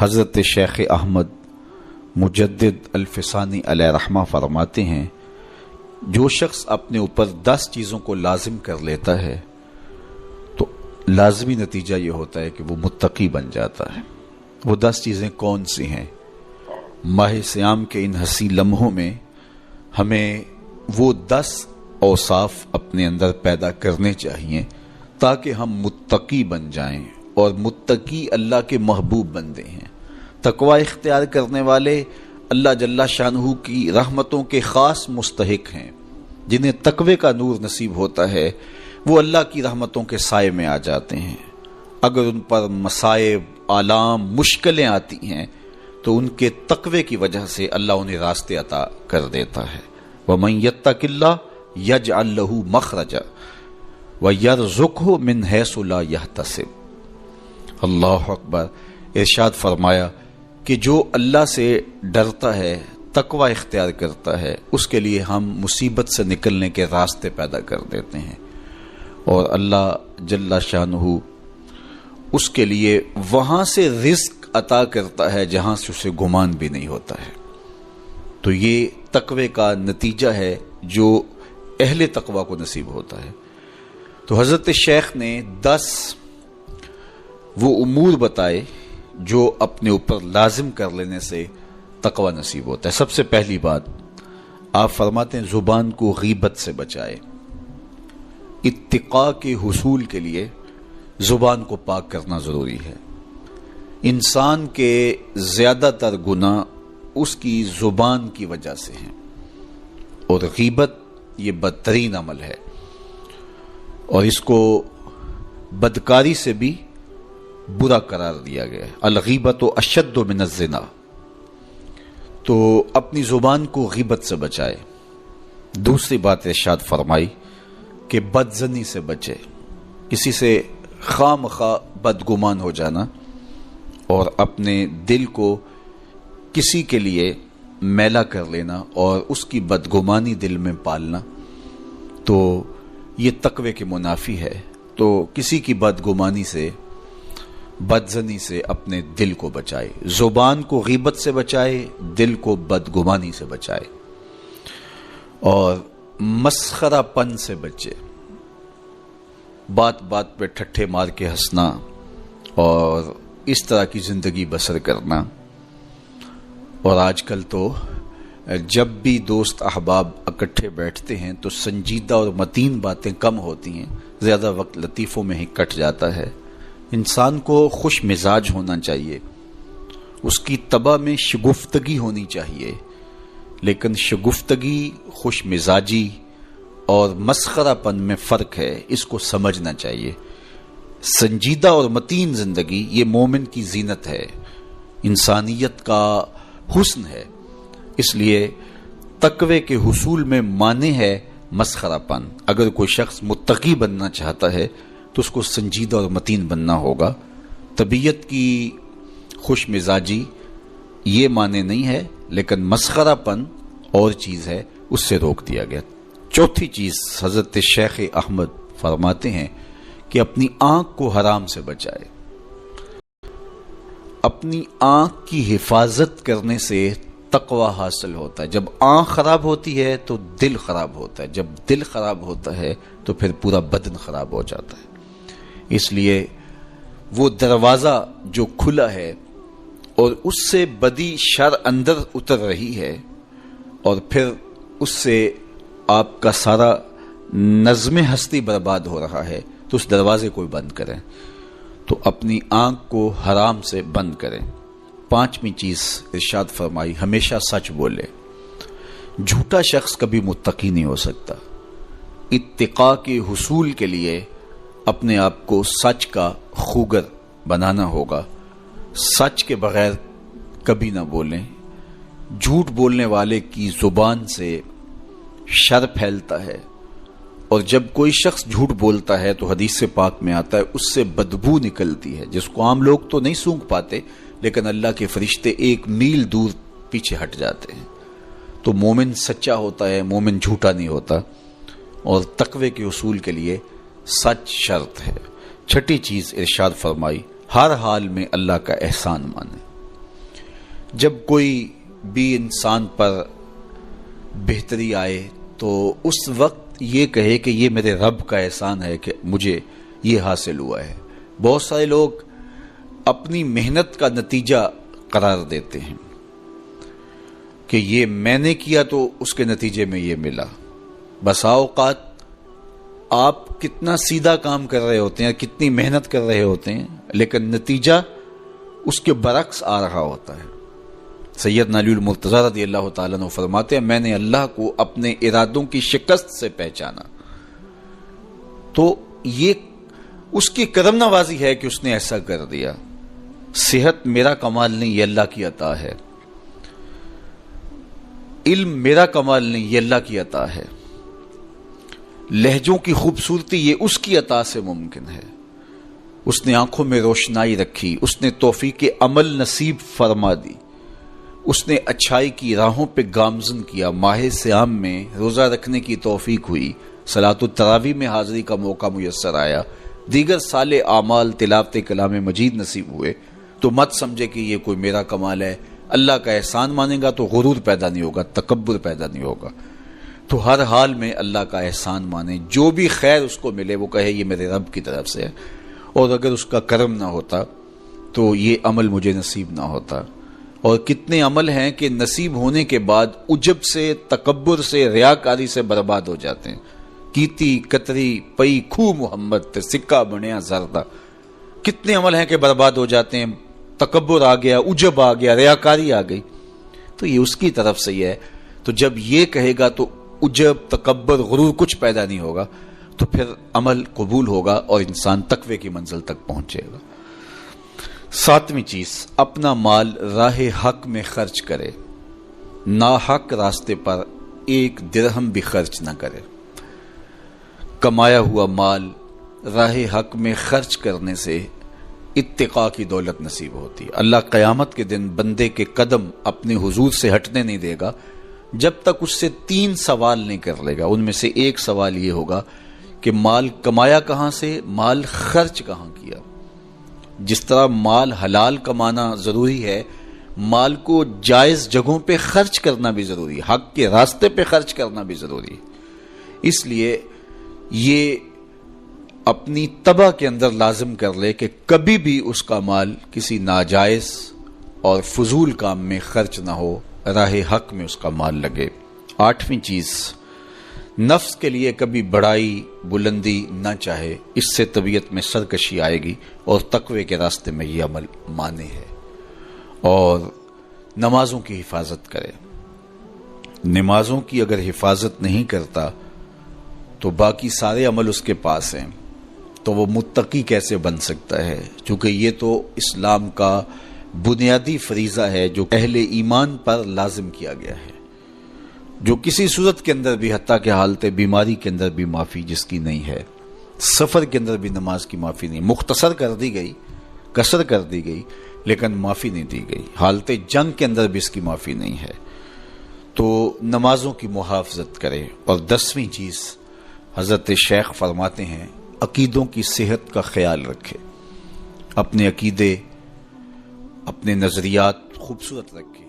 حضرت شیخ احمد مجدد الفسانی علیہ رحمہ فرماتے ہیں، جو شخص اپنے اوپر 10 چیزوں کو لازم کر لیتا ہے تو لازمی نتیجہ یہ ہوتا ہے کہ وہ متقی بن جاتا ہے۔ وہ 10 چیزیں کون سی ہیں؟ ماہ صیام کے ان حسین لمحوں میں ہمیں وہ 10 اوصاف اپنے اندر پیدا کرنے چاہیے تاکہ ہم متقی بن جائیں، اور متقی اللہ کے محبوب بندے ہیں۔ تقوی اختیار کرنے والے اللہ جل شانہ کی رحمتوں کے خاص مستحق ہیں۔ جنہیں تقوی کا نور نصیب ہوتا ہے وہ اللہ کی رحمتوں کے سائے میں آ جاتے ہیں۔ اگر ان پر مصائب، آلام، مشکلیں آتی ہیں تو ان کے تقوی کی وجہ سے اللہ انہیں راستے عطا کر دیتا ہے۔ وَمَن يَتَّقِ اللَّهَ يَجْعَل لَّهُ مَخْرَجًا وَيَرْزُقْهُ مِنْ حَيْثُ لَا يَحْتَسِبُ۔ اللہ اکبر۔ ارشاد فرمایا کہ جو اللہ سے ڈرتا ہے، تقوی اختیار کرتا ہے، اس کے لیے ہم مصیبت سے نکلنے کے راستے پیدا کر دیتے ہیں، اور اللہ جل شانہ اس کے لیے وہاں سے رزق عطا کرتا ہے جہاں سے اسے گمان بھی نہیں ہوتا ہے۔ تو یہ تقوی کا نتیجہ ہے جو اہل تقوی کو نصیب ہوتا ہے۔ تو حضرت شیخ نے 10 وہ امور بتائے جو اپنے اوپر لازم کر لینے سے تقوی نصیب ہوتا ہے۔ سب سے پہلی بات آپ فرماتے ہیں زبان کو غیبت سے بچائے۔ اتقاء کے حصول کے لیے زبان کو پاک کرنا ضروری ہے۔ انسان کے زیادہ تر گناہ اس کی زبان کی وجہ سے ہیں، اور غیبت یہ بدترین عمل ہے، اور اس کو بدکاری سے بھی برا قرار دیا گیا ہے۔ الغیبت اشد من الزنا۔ تو اپنی زبان کو غیبت سے بچائے۔ دوسری بات ارشاد فرمائی کہ بدظنی سے بچے، کسی سے خواہ مخواہ بدگمان ہو جانا اور اپنے دل کو کسی کے لیے میلا کر لینا اور اس کی بدگمانی دل میں پالنا، تو یہ تقوی کے منافی ہے۔ تو کسی کی بدگمانی سے، بدظنی سے اپنے دل کو بچائے، زبان کو غیبت سے بچائے، دل کو بدگمانی سے بچائے، اور مسخرہ پن سے بچے۔ بات بات پہ ٹھٹھے مار کے ہنسنا اور اس طرح کی زندگی بسر کرنا۔ اور آج کل تو جب بھی دوست احباب اکٹھے بیٹھتے ہیں تو سنجیدہ اور متین باتیں کم ہوتی ہیں، زیادہ وقت لطیفوں میں ہی کٹ جاتا ہے۔ انسان کو خوش مزاج ہونا چاہیے، اس کی طبع میں شگفتگی ہونی چاہیے، لیکن شگفتگی، خوش مزاجی اور مسخرہ پن میں فرق ہے، اس کو سمجھنا چاہیے۔ سنجیدہ اور متین زندگی یہ مومن کی زینت ہے، انسانیت کا حسن ہے۔ اس لیے تقوی کے حصول میں مانع ہے مسخرہ پن۔ اگر کوئی شخص متقی بننا چاہتا ہے تو اس کو سنجیدہ اور متین بننا ہوگا۔ طبیعت کی خوش مزاجی یہ معنی نہیں ہے، لیکن مسخرہ پن اور چیز ہے، اس سے روک دیا گیا۔ چوتھی چیز حضرت شیخ احمد فرماتے ہیں کہ اپنی آنکھ کو حرام سے بچائے۔ اپنی آنکھ کی حفاظت کرنے سے تقوی حاصل ہوتا ہے۔ جب آنکھ خراب ہوتی ہے تو دل خراب ہوتا ہے، جب دل خراب ہوتا ہے تو پھر پورا بدن خراب ہو جاتا ہے۔ اس لیے وہ دروازہ جو کھلا ہے اور اس سے بدی شر اندر اتر رہی ہے، اور پھر اس سے آپ کا سارا نظم ہستی برباد ہو رہا ہے، تو اس دروازے کو بند کریں۔ تو اپنی آنکھ کو حرام سے بند کریں۔ پانچویں چیز ارشاد فرمائی، ہمیشہ سچ بولے۔ جھوٹا شخص کبھی متقی نہیں ہو سکتا۔ اتقاء کے حصول کے لیے اپنے آپ کو سچ کا خوگر بنانا ہوگا۔ سچ کے بغیر کبھی نہ بولیں۔ جھوٹ بولنے والے کی زبان سے شر پھیلتا ہے، اور جب کوئی شخص جھوٹ بولتا ہے تو حدیث پاک میں آتا ہے اس سے بدبو نکلتی ہے، جس کو عام لوگ تو نہیں سونگھ پاتے، لیکن اللہ کے فرشتے 1 میل دور پیچھے ہٹ جاتے ہیں۔ تو مومن سچا ہوتا ہے، مومن جھوٹا نہیں ہوتا، اور تقوی کے حصول کے لیے سچ شرط ہے۔ چھٹی چیز ارشاد فرمائی، ہر حال میں اللہ کا احسان مانے۔ جب کوئی بھی انسان پر بہتری آئے تو اس وقت یہ کہے کہ یہ میرے رب کا احسان ہے کہ مجھے یہ حاصل ہوا ہے۔ بہت سارے لوگ اپنی محنت کا نتیجہ قرار دیتے ہیں کہ یہ میں نے کیا تو اس کے نتیجے میں یہ ملا۔ بسا اوقات آپ کتنا سیدھا کام کر رہے ہوتے ہیں، کتنی محنت کر رہے ہوتے ہیں، لیکن نتیجہ اس کے برعکس آ رہا ہوتا ہے۔ سیدنا علی المرتضی رضی اللہ تعالیٰ عنہ فرماتے ہیں میں نے اللہ کو اپنے ارادوں کی شکست سے پہچانا، تو یہ اس کی کرم نوازی ہے کہ اس نے ایسا کر دیا۔ صحت میرا کمال نہیں، یہ اللہ کی عطا ہے۔ علم میرا کمال نہیں، یہ اللہ کی عطا ہے۔ لہجوں کی خوبصورتی یہ اس کی عطا سے ممکن ہے۔ اس نے آنکھوں میں روشنائی رکھی، اس نے توفیق عمل نصیب فرما دی، اس نے اچھائی کی راہوں پہ گامزن کیا۔ ماہ صیام میں روزہ رکھنے کی توفیق ہوئی، صلاۃ التراویح میں حاضری کا موقع میسر آیا، دیگر صالح اعمال تلاوت کلام مجید نصیب ہوئے، تو مت سمجھے کہ یہ کوئی میرا کمال ہے۔ اللہ کا احسان مانے گا تو غرور پیدا نہیں ہوگا، تکبر پیدا نہیں ہوگا۔ تو ہر حال میں اللہ کا احسان مانے، جو بھی خیر اس کو ملے وہ کہے یہ میرے رب کی طرف سے ہے، اور اگر اس کا کرم نہ ہوتا تو یہ عمل مجھے نصیب نہ ہوتا۔ اور کتنے عمل ہیں کہ نصیب ہونے کے بعد عجب سے، تکبر سے، ریاکاری سے برباد ہو جاتے ہیں۔ کیتی کتری پئی کھو محمد تے سکہ بنیا زردہ، کتنے عمل ہیں کہ برباد ہو جاتے ہیں، تکبر آ گیا، عجب آ گیا، ریاکاری آ گئی، تو یہ اس کی طرف سے ہی ہے۔ تو جب یہ کہے گا تو عجب، تکبر، غرور کچھ پیدا نہیں ہوگا، تو پھر عمل قبول ہوگا اور انسان تقوی کی منزل تک پہنچے گا۔ ساتویں چیز، اپنا مال راہ حق میں خرچ کرے، ناحق راستے پر ایک درہم بھی خرچ نہ کرے۔ کمایا ہوا مال راہ حق میں خرچ کرنے سے اتقاء کی دولت نصیب ہوتی ہے۔ اللہ قیامت کے دن بندے کے قدم اپنے حضور سے ہٹنے نہیں دے گا جب تک اس سے 3 سوال نہیں کر لے گا۔ ان میں سے ایک سوال یہ ہوگا کہ مال کمایا کہاں سے، مال خرچ کہاں کیا۔ جس طرح مال حلال کمانا ضروری ہے، مال کو جائز جگہوں پہ خرچ کرنا بھی ضروری ہے، حق کے راستے پہ خرچ کرنا بھی ضروری ہے۔ اس لیے یہ اپنی طبع کے اندر لازم کر لے کہ کبھی بھی اس کا مال کسی ناجائز اور فضول کام میں خرچ نہ ہو، راہ حق میں اس کا مال لگے۔ 8ویں چیز، نفس کے لیے کبھی بڑائی بلندی نہ چاہے، اس سے طبیعت میں سرکشی آئے گی اور تقوی کے راستے میں یہ عمل مانے ہے۔ اور نمازوں کی حفاظت کرے۔ نمازوں کی اگر حفاظت نہیں کرتا تو باقی سارے عمل اس کے پاس ہیں، تو وہ متقی کیسے بن سکتا ہے؟ چونکہ یہ تو اسلام کا بنیادی فریضہ ہے جو اہل ایمان پر لازم کیا گیا ہے، جو کسی صورت کے اندر بھی، حتیٰ کہ حالت بیماری کے اندر بھی معافی جس کی نہیں ہے، سفر کے اندر بھی نماز کی معافی نہیں، مختصر کر دی گئی، قصر کر دی گئی، لیکن معافی نہیں دی گئی۔ حالت جنگ کے اندر بھی اس کی معافی نہیں ہے۔ تو نمازوں کی محافظت کرے۔ اور 10ویں چیز، حضرت شیخ فرماتے ہیں عقیدوں کی صحت کا خیال رکھے، اپنے عقیدے، اپنے نظریات خوبصورت رکھے۔